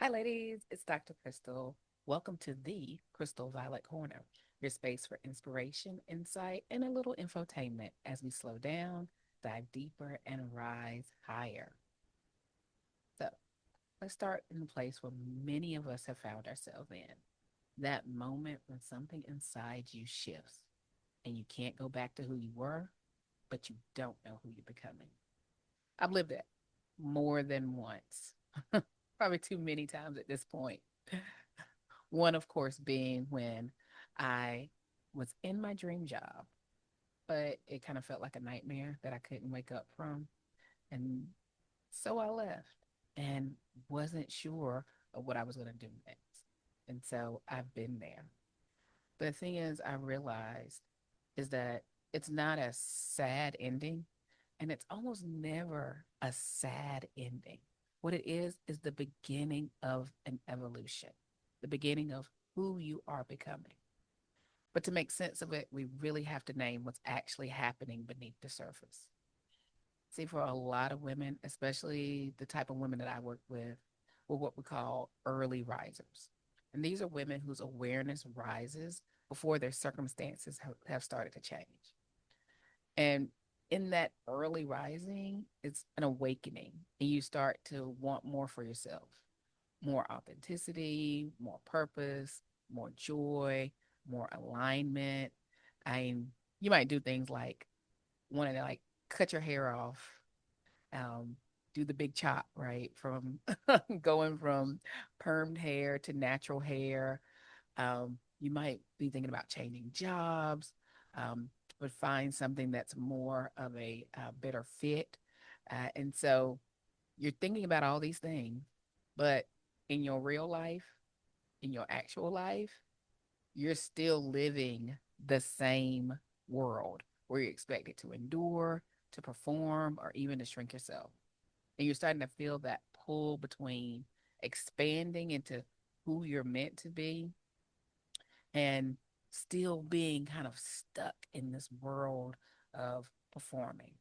Hi, ladies. It's Dr. Crystal. Welcome to the Crystal Violet Corner, your space for inspiration, insight, and a little infotainment as we slow down, dive deeper, and rise higher. So, let's start in the place where many of us have found ourselves in that moment when something inside you shifts and you can't go back to who you were, but you don't know who you're becoming. I've lived it more than once, probably too many times at this point. One, of course, being when I was in my dream job, but it kind of felt like a nightmare that I couldn't wake up from. And so I left and wasn't sure of what I was going to do next. And so I've been there. But the thing is, I realized is that it's not a sad ending, and it's almost never a sad ending. What it is the beginning of an evolution, the beginning of who you are becoming. But to make sense of it, we really have to name what's actually happening beneath the surface. See, for a lot of women, especially the type of women that I work with, we're what we call early risers. And these are women whose awareness rises before their circumstances have started to change. And in that early rising, it's an awakening, and you start to want more for yourself, more authenticity, more purpose, more joy, more alignment. I mean, you might do things like wanting to like cut your hair off, um, do the big chop, right? From going from permed hair to natural hair. You might be thinking about changing jobs, but find something that's more of a better fit. And so you're thinking about all these things, but in your real life, in your actual life, you're still living the same world where you're expected to endure, to perform, or even to shrink yourself. And you're starting to feel that pull between expanding into who you're meant to be and still being kind of stuck in this world of performing.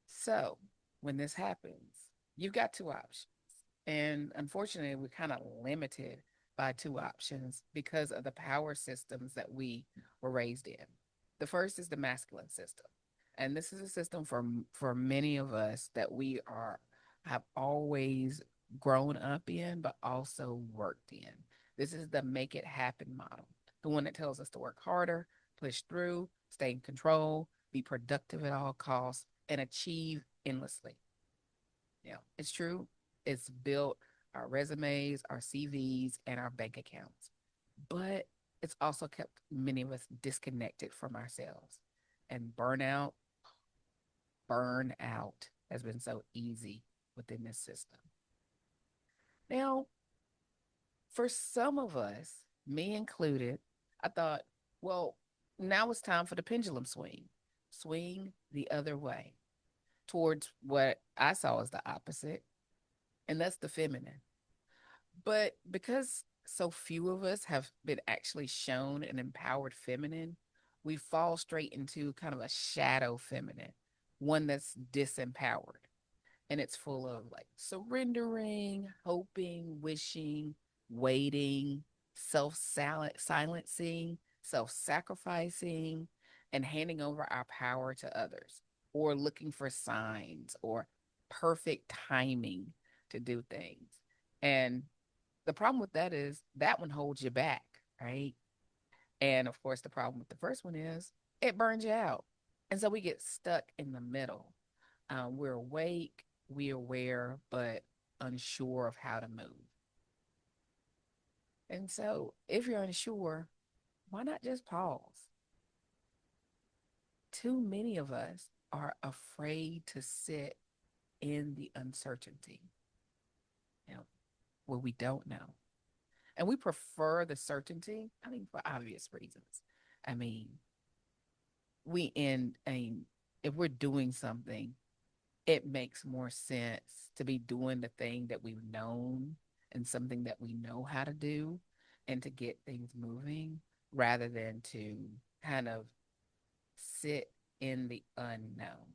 So, when this happens, you've got two options. And unfortunately, we're kind of limited by two options because of the power systems that we were raised in. The first is the masculine system. And this is a system for many of us that we are have always grown up in, but also worked in. This is the make it happen model, the one that tells us to work harder, push through, stay in control, be productive at all costs, and achieve endlessly. Yeah, it's true. It's built our resumes, our CVs, and our bank accounts. But it's also kept many of us disconnected from ourselves. And burnout has been so easy within this system. Now, for some of us, me included, I thought, well, now it's time for the pendulum swing. Swing the other way towards what I saw as the opposite, and that's the feminine. But because so few of us have been actually shown an empowered feminine, we fall straight into kind of a shadow feminine, one that's disempowered. And it's full of like surrendering, hoping, wishing, waiting, self silencing, self sacrificing, and handing over our power to others, or looking for signs or perfect timing to do things. And the problem with that is that one holds you back, right? And of course, the problem with the first one is it burns you out. And so we get stuck in the middle. We're awake, we're aware, but unsure of how to move. And so if you're unsure, why not just pause? Too many of us are afraid to sit in the uncertainty, you know, where we don't know. And we prefer the certainty, I mean, for obvious reasons. I mean, I mean, if we're doing something, it makes more sense to be doing the thing that we've known and something that we know how to do and to get things moving rather than to kind of sit in the unknown.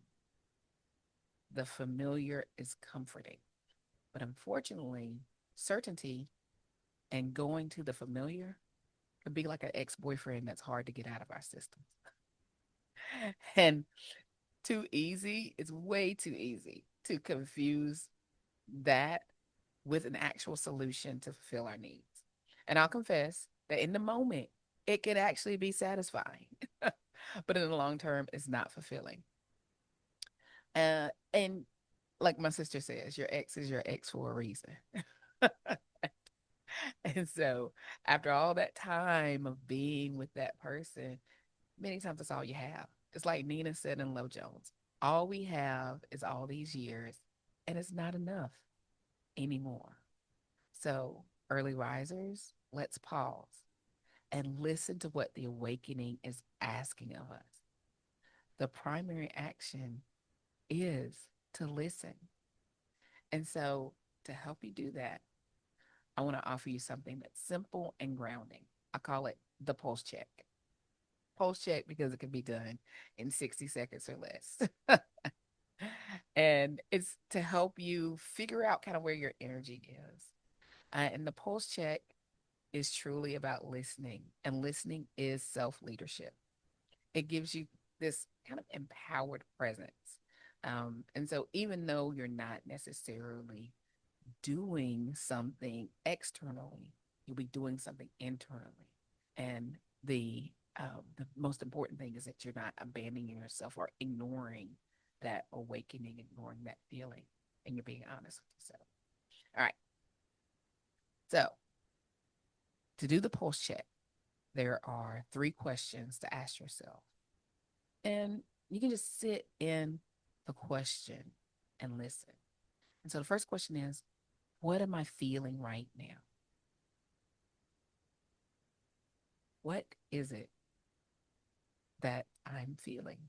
The familiar is comforting, But unfortunately, certainty and going to the familiar could be like an ex boyfriend that's hard to get out of our systems. And too easy, it's way too easy to confuse that with an actual solution to fulfill our needs. And I'll confess that in the moment, it can actually be satisfying, but in the long term, it's not fulfilling. And like my sister says, your ex is your ex for a reason. And so, after all that time of being with that person, many times that's all you have. It's like Nina said in Love Jones, all we have is all these years, and it's not enough anymore. So, early risers, let's pause and listen to what the awakening is asking of us. The primary action is to listen. And so, to help you do that, I want to offer you something that's simple and grounding. I call it the pulse check. Pulse check because it can be done in 60 seconds or less. And it's to help you figure out kind of where your energy is. And the pulse check is truly about listening, and listening is self leadership. It gives you this kind of empowered presence. And so, even though you're not necessarily doing something externally, you'll be doing something internally. And the most important thing is that you're not abandoning yourself or ignoring that awakening, ignoring that feeling, and you're being honest with yourself. All right. So to do the pulse check, there are three questions to ask yourself. And you can just sit in the question and listen. And so the first question is, what am I feeling right now? What is it that I'm feeling?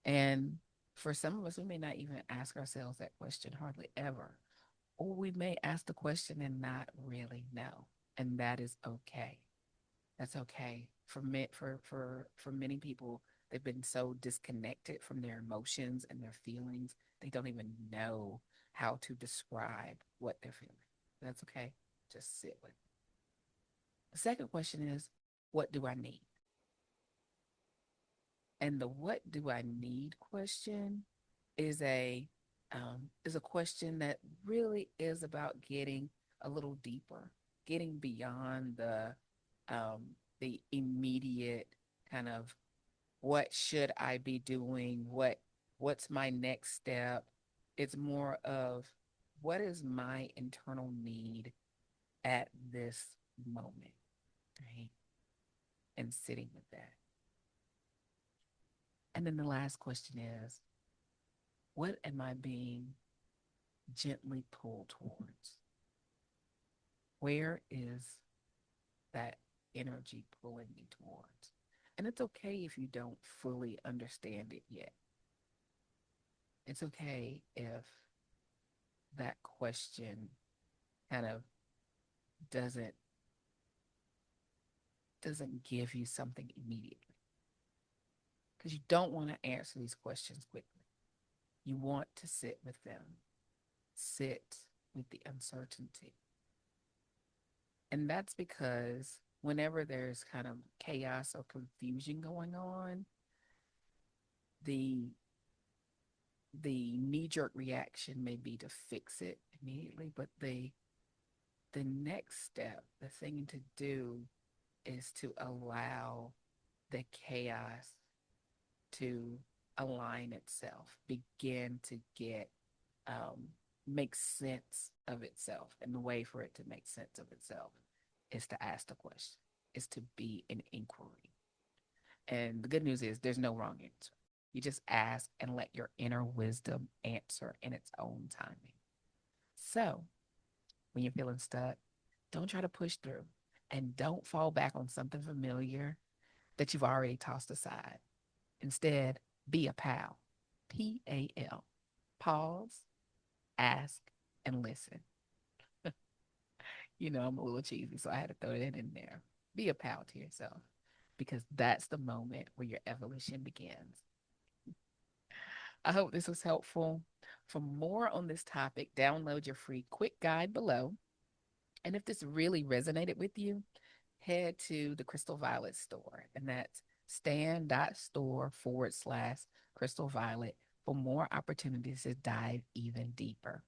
And for some of us, we may not even ask ourselves that question hardly ever. Or we may ask the question and not really know. And that is okay. That's okay. For many people, they've been so disconnected from their emotions and their feelings, they don't even know how to describe what they're feeling. That's okay. Just sit with it. The second question is, what do I need? And the what do I need question is a question that really is about getting a little deeper, getting beyond the immediate kind of what should I be doing, what's my next step. It's more of what is my internal need at this moment, right? And sitting with that. And then the last question is, what am I being gently pulled towards? Where is that energy pulling me towards? And it's okay if you don't fully understand it yet. It's okay if that question kind of doesn't doesn't give you something immediately, because you don't want to answer these questions quickly. You want to sit with them, sit with the uncertainty. And that's because whenever there's kind of chaos or confusion going on, the the knee-jerk reaction may be to fix it immediately, but the next step, the thing to do is to allow the chaos to align itself, begin to get make sense of itself. And the way for it to make sense of itself is to ask the question, is to be an inquiry. And the good news is there's no wrong answer. You just ask and let your inner wisdom answer in its own timing. So when you're feeling stuck, don't try to push through, and don't fall back on something familiar that you've already tossed aside. Instead, be a pal. PAL. Pause, ask, and listen. I'm a little cheesy, so I had to throw that in there. Be a pal to yourself, because that's the moment where your evolution begins. I hope this was helpful. For more on this topic, download your free quick guide below. And if this really resonated with you, head to the Crystal Violet store, and that's stan.store/, Crystal Violet, for more opportunities to dive even deeper.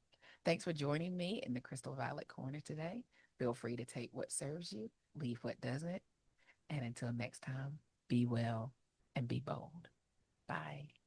Thanks for joining me in the Crystal Violet Corner today. Feel free to take what serves you, leave what doesn't. And until next time, be well and be bold. Bye.